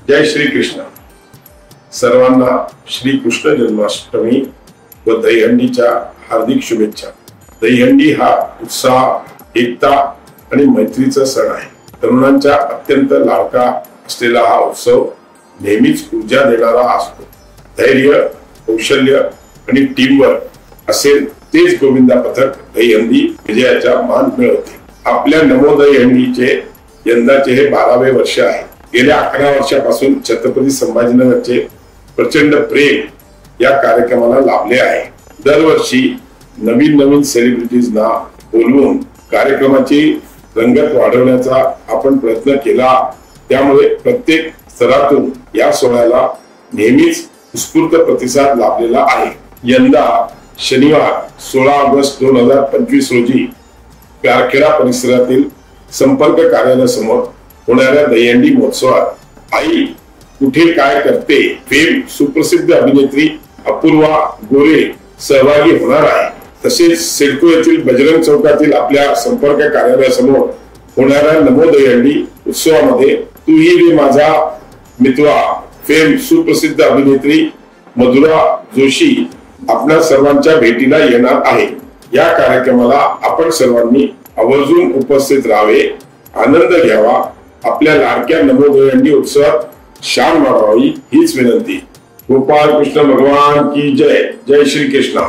जय श्री कृष्ण। सर्वांना श्री कृष्ण जन्माष्टमी व दहीहंडीच्या हार्दिक शुभेच्छा। दहीहंडी हा उत्साह, एकता आणि मैत्रीचा सण आहे। तरुणांच्या अत्यंत लाडका असलेला हा उत्सव नेहमीच ऊर्जा देणारा असतो। धैर्य, कौशल्य आणि टीमवर्क असेल तेच गोविंदा पथक दहीहंडी विजयाचा मान मिळवते। आपल्या नमो दहीहंडीचे यंदाचे हे 12वे वर्ष आहे। गेल्या 11 वर्षापासून छत्रपती संभाजीनगरचे प्रचंड प्रेम या कार्यक्रमाला लाभले आहे। दरवर्षी नवीन सेलिब्रिटीजना बोलवून कार्यक्रमाची रंगत वाढवण्याचा आपण प्रयत्न केला। त्यामुळे प्रत्येक स्तरातून या सोहळ्याला नेहमीच उत्स्फूर्त प्रतिसाद लाभलेला आहे। यंदा शनिवार 16 ऑगस्ट 2025 रोजी गारखेडा परिसरातील संपर्क कार्यालयासमोर होणाऱ्या दहीहंडी महोत्सवात आई कुठे काय करते फेम सुप्रसिद्ध अभिनेत्री अपूर्वा गोरे सहभागी होणार आहे। तसेच सिडको येथील बजरंग चौकातील आपल्या संपर्क कार्यालयासमोर होणाऱ्या नमो दहीहंडी उत्सवामध्ये तू ही रे माझा मित्वा फेम सुप्रसिद्ध अभिनेत्री मधुरा जोशी आपल्या सर्वांच्या भेटीला येणार आहे। या कार्यक्रमाला आपण सर्वांनी आवर्जून उपस्थित राहावे, आनंद घ्यावा, आपल्या लाडक्या नमो दहीहंडी उत्सवात शान मारावी हीच विनंती। गोपाल कृष्ण भगवान की जय। जय श्री कृष्ण।